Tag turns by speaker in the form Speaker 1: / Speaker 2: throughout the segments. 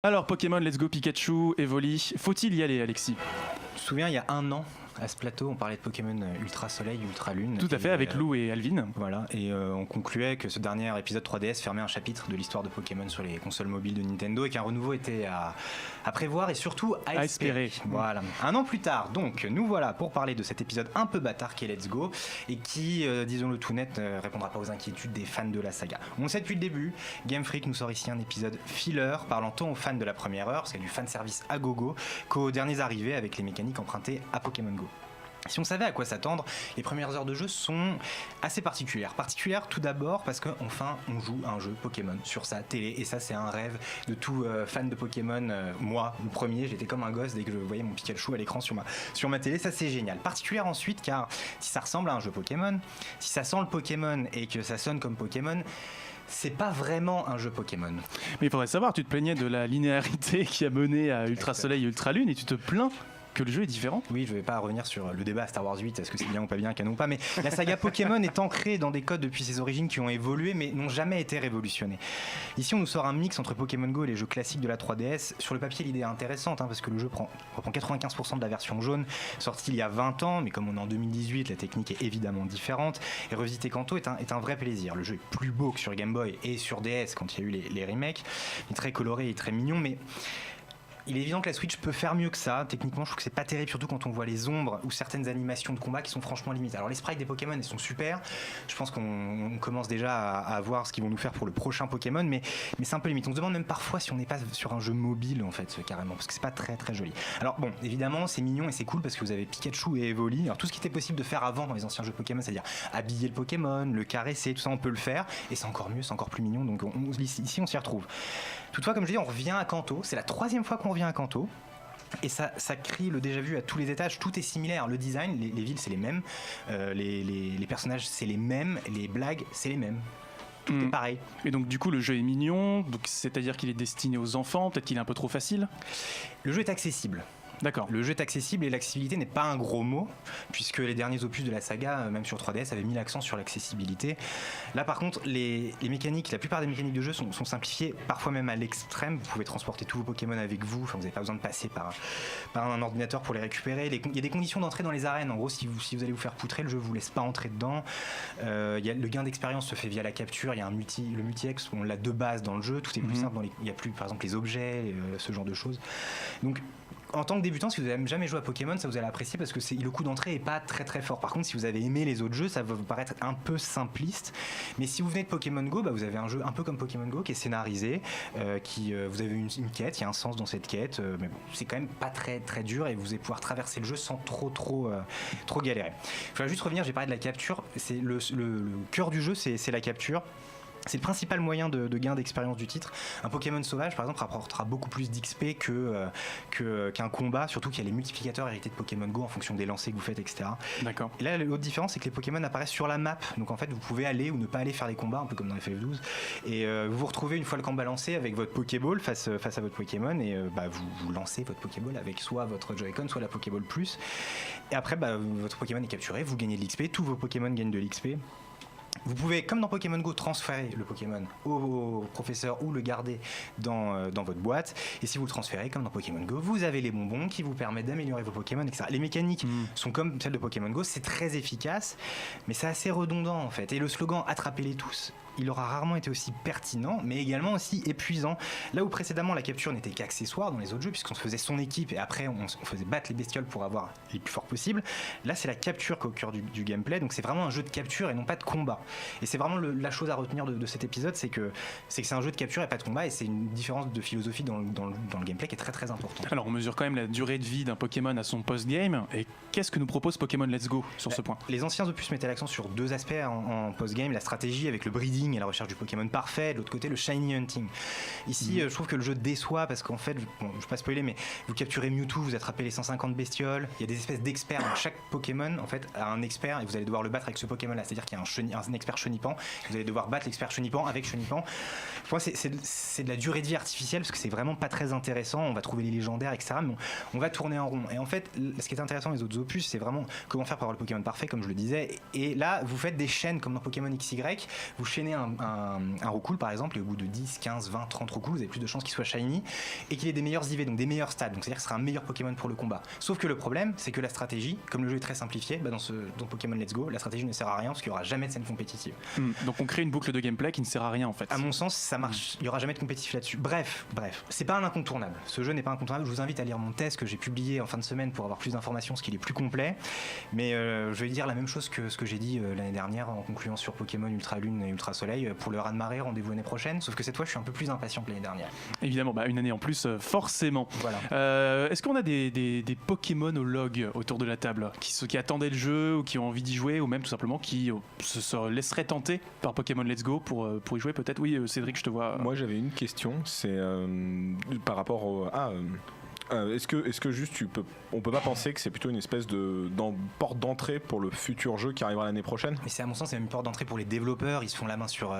Speaker 1: Alors Pokémon Let's Go Pikachu, Evoli, faut-il y aller Alexis?
Speaker 2: Je me souviens, il y a un an, à ce plateau, on parlait de Pokémon Ultra Soleil, Ultra Lune.
Speaker 1: Tout à fait, avec Lou et Alvin.
Speaker 2: Voilà, et on concluait que ce dernier épisode 3DS fermait un chapitre de l'histoire de Pokémon sur les consoles mobiles de Nintendo et qu'un renouveau était à prévoir et surtout à espérer. Voilà. Un an plus tard, donc, nous voilà pour parler de cet épisode un peu bâtard qui est Let's Go et qui, disons-le tout net, ne répondra pas aux inquiétudes des fans de la saga. On le sait depuis le début, Game Freak nous sort ici un épisode filler parlant tant aux fans de la première heure, c'est du fanservice à gogo, qu'aux derniers arrivés avec les mécaniques empruntées à Pokémon Go. Si on savait à quoi s'attendre, les premières heures de jeu sont assez particulières. Particulières tout d'abord parce qu'enfin on joue à un jeu Pokémon sur sa télé et ça c'est un rêve de tout fan de Pokémon. Moi, le premier, j'étais comme un gosse dès que je voyais mon Pikachu à l'écran sur ma télé, ça c'est génial. Particulière ensuite car si ça ressemble à un jeu Pokémon, si ça sent le Pokémon et que ça sonne comme Pokémon, c'est pas vraiment un jeu Pokémon.
Speaker 1: Mais il faudrait savoir, tu te plaignais de la linéarité qui a mené à Ultra Soleil et Ultra Lune et tu te plains que le jeu est différent.
Speaker 2: Oui, je vais pas revenir sur le débat Star Wars 8, est-ce que c'est bien ou pas bien, canon ou pas, mais la saga Pokémon est ancrée dans des codes depuis ses origines qui ont évolué mais n'ont jamais été révolutionnés. Ici on nous sort un mix entre Pokémon Go et les jeux classiques de la 3DS. Sur le papier l'idée est intéressante parce que le jeu reprend 95% de la version jaune sortie il y a 20 ans, mais comme on est en 2018, la technique est évidemment différente et revisiter Kanto est un vrai plaisir. Le jeu est plus beau que sur Game Boy et sur DS quand il y a eu les remakes, il est très coloré et très mignon, mais il est évident que la Switch peut faire mieux que ça. Techniquement, je trouve que c'est pas terrible, surtout quand on voit les ombres ou certaines animations de combat qui sont franchement limites. Alors les sprites des Pokémon, ils sont super. Je pense qu'on commence déjà à voir ce qu'ils vont nous faire pour le prochain Pokémon, mais c'est un peu limite. On se demande même parfois si on n'est pas sur un jeu mobile en fait, carrément, parce que c'est pas très très joli. Alors bon, évidemment, c'est mignon et c'est cool parce que vous avez Pikachu et Evoli. Alors tout ce qui était possible de faire avant dans les anciens jeux Pokémon, c'est-à-dire habiller le Pokémon, le caresser, tout ça, on peut le faire. Et c'est encore mieux, c'est encore plus mignon. Donc ici, on s'y retrouve. Toutefois, comme je dis, on revient à Kanto. C'est la 3e fois qu'on revient à Kanto. Et ça crie le déjà vu à tous les étages. Tout est similaire. Le design, les villes, c'est les mêmes. Les personnages, c'est les mêmes. Les blagues, c'est les mêmes. Tout est pareil.
Speaker 1: Et donc, du coup, le jeu est mignon. Donc, c'est-à-dire qu'il est destiné aux enfants. Peut-être qu'il est un peu trop facile.
Speaker 2: Le jeu est accessible.
Speaker 1: D'accord.
Speaker 2: Le jeu est accessible et l'accessibilité n'est pas un gros mot, puisque les derniers opus de la saga, même sur 3DS, avaient mis l'accent sur l'accessibilité. Là par contre, les mécaniques, la plupart des mécaniques de jeu sont simplifiées, parfois même à l'extrême. Vous pouvez transporter tous vos Pokémon avec vous, vous n'avez pas besoin de passer par un ordinateur pour les récupérer. Il y a des conditions d'entrée dans les arènes. En gros, si vous allez vous faire poutrer, le jeu ne vous laisse pas entrer dedans. Le gain d'expérience se fait via la capture. Il y a le multi-ex, on l'a de base dans le jeu. Tout est plus simple. Il n'y a plus, par exemple, les objets, ce genre de choses. Donc, en tant que débutant, si vous n'avez jamais joué à Pokémon, ça vous allez apprécier parce que le coup d'entrée est pas très très fort. Par contre, si vous avez aimé les autres jeux, ça va vous paraître un peu simpliste. Mais si vous venez de Pokémon Go, vous avez un jeu un peu comme Pokémon Go qui est scénarisé, vous avez une quête, il y a un sens dans cette quête, mais bon, c'est quand même pas très très dur et vous allez pouvoir traverser le jeu sans trop galérer. Il faudra juste revenir, j'ai parlé de la capture, c'est le cœur du jeu, c'est la capture. C'est le principal moyen de gain d'expérience du titre. Un Pokémon sauvage, par exemple, rapportera beaucoup plus d'XP qu'un combat, surtout qu'il y a les multiplicateurs hérités de Pokémon Go en fonction des lancers que vous faites, etc.
Speaker 1: D'accord.
Speaker 2: Et là, l'autre différence, c'est que les Pokémon apparaissent sur la map. Donc en fait, vous pouvez aller ou ne pas aller faire des combats, un peu comme dans FF12. Et vous vous retrouvez une fois le combat lancé avec votre Pokéball face à votre Pokémon et vous lancez votre Pokéball avec soit votre Joy-Con, soit la Pokéball Plus. Et après, votre Pokémon est capturé, vous gagnez de l'XP, tous vos Pokémon gagnent de l'XP. Vous pouvez, comme dans Pokémon Go, transférer le Pokémon au professeur ou le garder dans votre boîte. Et si vous le transférez, comme dans Pokémon Go, vous avez les bonbons qui vous permettent d'améliorer vos Pokémon, etc. Les mécaniques sont comme celles de Pokémon Go, c'est très efficace, mais c'est assez redondant en fait. Et le slogan « Attrapez-les tous », il aura rarement été aussi pertinent, mais également aussi épuisant. Là où précédemment la capture n'était qu'accessoire dans les autres jeux, puisqu'on se faisait son équipe et après on faisait battre les bestioles pour avoir les plus forts possibles, là c'est la capture qui est au cœur du gameplay, donc c'est vraiment un jeu de capture et non pas de combat. Et c'est vraiment la chose à retenir de cet épisode, c'est que c'est un jeu de capture et pas de combat, et c'est une différence de philosophie dans le gameplay qui est très très importante.
Speaker 1: Alors on mesure quand même la durée de vie d'un Pokémon à son post-game, et qu'est-ce que nous propose Pokémon Let's Go sur ce point?
Speaker 2: Les anciens opus mettaient l'accent sur deux aspects en post-game, la stratégie avec le breeding et la recherche du Pokémon parfait, de l'autre côté le shiny hunting. Ici je trouve que le jeu déçoit parce qu'en fait, je ne vais pas spoiler, mais vous capturez Mewtwo, vous attrapez les 150 bestioles, il y a des espèces d'experts, donc chaque Pokémon en fait a un expert et vous allez devoir le battre avec ce Pokémon là, c'est-à-dire qu'il y a un expert Chenipan, vous allez devoir battre l'expert Chenipan avec Chenipan. Pour moi c'est de la durée de vie artificielle parce que c'est vraiment pas très intéressant, on va trouver les légendaires, etc. mais on va tourner en rond. Et en fait ce qui est intéressant dans les autres opus, c'est vraiment comment faire pour avoir le Pokémon parfait, comme je le disais, et là vous faites des chaînes comme dans Pokémon XY, vous chaînez un Roucoule par exemple, et au bout de 10, 15, 20, 30 Roucoules, vous avez plus de chances qu'il soit shiny et qu'il ait des meilleurs IV, donc des meilleurs stats. Donc c'est-à-dire que ce sera un meilleur Pokémon pour le combat. Sauf que le problème, c'est que la stratégie, comme le jeu est très simplifié, dans Pokémon Let's Go, la stratégie ne sert à rien parce qu'il n'y aura jamais de scène compétitive.
Speaker 1: Donc on crée une boucle de gameplay qui ne sert à rien en fait.
Speaker 2: À mon sens, ça marche. Il n'y aura jamais de compétitif là-dessus. Bref, c'est pas un incontournable. Ce jeu n'est pas incontournable. Je vous invite à lire mon test que j'ai publié en fin de semaine pour avoir plus d'informations, parce qu'il est plus complet. Mais je vais dire la même chose que ce que j'ai dit l'année dernière en concluant sur Pokémon Ultra Lune et Ultra Soleil. Pour le raz-de-marée, rendez-vous l'année prochaine. Sauf que cette fois, je suis un peu plus impatient que l'année dernière.
Speaker 1: Évidemment, une année en plus, forcément.
Speaker 2: Voilà.
Speaker 1: Est-ce qu'on a des Pokémonologues autour de la table qui attendaient le jeu ou qui ont envie d'y jouer, ou même tout simplement qui se laisseraient tenter par Pokémon Let's Go pour y jouer peut-être? Oui, Cédric, je te vois.
Speaker 3: Moi, j'avais une question, c'est par rapport au... est-ce que juste on peut pas penser que c'est plutôt une espèce de porte d'entrée pour le futur jeu qui arrivera l'année prochaine?
Speaker 2: Et c'est à mon sens c'est une porte d'entrée pour les développeurs. Ils se font la main sur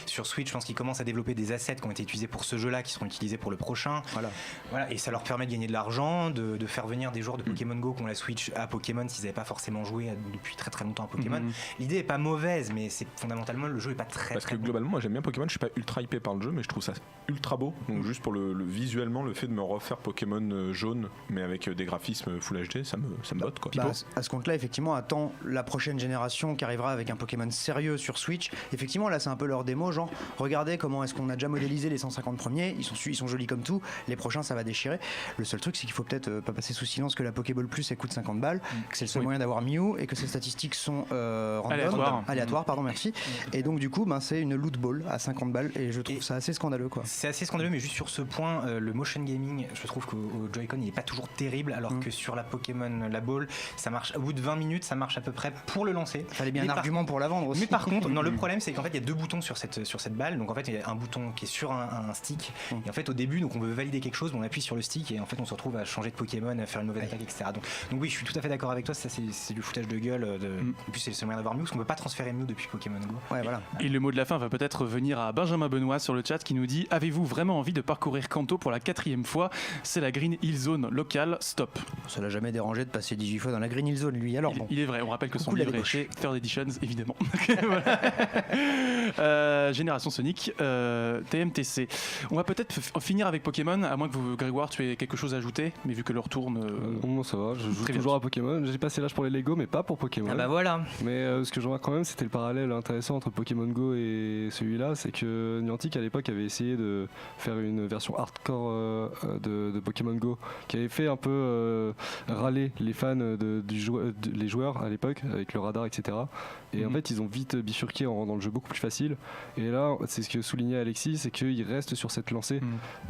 Speaker 2: Switch. Je pense qu'ils commencent à développer des assets qui ont été utilisés pour ce jeu-là, qui seront utilisés pour le prochain. Voilà. Et ça leur permet de gagner de l'argent, de faire venir des joueurs de Pokémon Go qui ont la Switch à Pokémon s'ils n'avaient pas forcément joué depuis très très longtemps à Pokémon. L'idée est pas mauvaise, mais c'est fondamentalement le jeu est pas très.
Speaker 3: Parce
Speaker 2: très
Speaker 3: que
Speaker 2: bon.
Speaker 3: Globalement, moi j'aime bien Pokémon. Je suis pas ultra hypé par le jeu, mais je trouve ça ultra beau. Donc juste pour le visuellement, le fait de me refaire Pokémon jaune, mais avec des graphismes Full HD, ça me botte quoi.
Speaker 4: À ce compte-là, effectivement, attend la prochaine génération qui arrivera avec un Pokémon sérieux sur Switch. Effectivement, là, c'est un peu leur démo, genre, regardez comment est-ce qu'on a déjà modélisé les 150 premiers, ils sont jolis comme tout, les prochains, ça va déchirer. Le seul truc, c'est qu'il faut peut-être pas passer sous silence que la Pokéball Plus, elle coûte 50 balles, que c'est le seul moyen d'avoir Mew, et que ses statistiques sont aléatoires, pardon, merci. Et donc, du coup, c'est une loot ball à 50 balles, et je trouve ça assez scandaleux, quoi.
Speaker 2: C'est assez scandaleux, mais juste sur ce point, le motion gaming, je trouve qu'au Joy-Con, il est pas toujours terrible, alors que sur la Pokémon, la Ball, ça marche au bout de 20 minutes, ça marche à peu près pour le lancer.
Speaker 4: Fallait bien un argument pour la vendre aussi.
Speaker 2: Mais par contre, non, le problème c'est qu'en fait il y a deux boutons sur cette balle. Donc en fait il y a un bouton qui est sur un stick. Et en fait au début, donc on veut valider quelque chose, on appuie sur le stick et en fait on se retrouve à changer de Pokémon, à faire une mauvaise attaque, etc. Donc oui, je suis tout à fait d'accord avec toi. Ça c'est du foutage de gueule. En plus c'est le seul moyen d'avoir Mew, parce qu'on peut pas transférer Mew depuis Pokémon Go.
Speaker 4: Ouais, voilà.
Speaker 1: Et le mot de la fin va peut-être venir à Benjamin Benoît sur le chat qui nous dit: avez-vous vraiment envie de parcourir Kanto pour la 4e fois? C'est la Green Hill Zone locale. Stop.
Speaker 4: Ça l'a jamais dérangé de passer 18 fois dans la Green Hill Zone, lui. Alors bon.
Speaker 1: Il est vrai, on rappelle que son livre est chez Third Editions, évidemment. Génération Sonic, TMTC. On va peut-être finir avec Pokémon, à moins que vous, Grégoire, tu aies quelque chose à ajouter, mais vu que l'heure tourne.
Speaker 5: Non, ça va, je joue toujours à Pokémon. J'ai passé l'âge pour les Lego, mais pas pour Pokémon.
Speaker 2: Ah bah voilà.
Speaker 5: Mais ce que je remarque quand même, c'était le parallèle intéressant entre Pokémon Go et celui-là, c'est que Niantic à l'époque avait essayé de faire une version hardcore de Pokémon Go, qui avait fait un peu râler les fans les joueurs à l'époque avec le radar, etc. Et en fait ils ont vite bifurqué en rendant le jeu beaucoup plus facile, et là c'est ce que soulignait Alexis, c'est qu'il reste sur cette lancée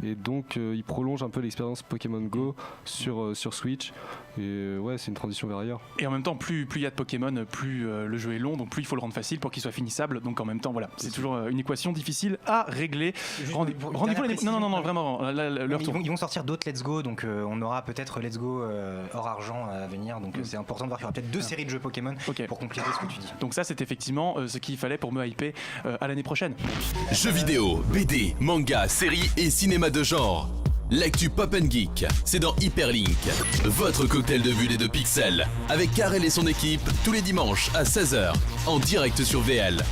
Speaker 5: et donc il prolonge un peu l'expérience Pokémon Go sur Switch, et ouais, c'est une transition vers ailleurs.
Speaker 1: Et en même temps, plus il y a de Pokémon, plus le jeu est long, donc plus il faut le rendre facile pour qu'il soit finissable, donc en même temps voilà, c'est toujours une équation difficile à régler. Rendez-vous non, vraiment, l'heure tourne.
Speaker 2: Ils vont sortir d'autres Let's Go, donc on aura peut-être Let's Go hors argent à venir, donc c'est important de voir qu'il y aura peut-être 2 séries de jeux Pokémon pour compléter ce que tu dis.
Speaker 1: Donc ça c'est effectivement ce qu'il fallait pour me hyper à l'année prochaine.
Speaker 6: Jeux vidéo, BD, manga, séries et cinéma de genre. L'actu Pop & Geek, c'est dans Hyperlink, votre cocktail de bulles et de pixels, avec Karel et son équipe tous les dimanches à 16h, en direct sur VL.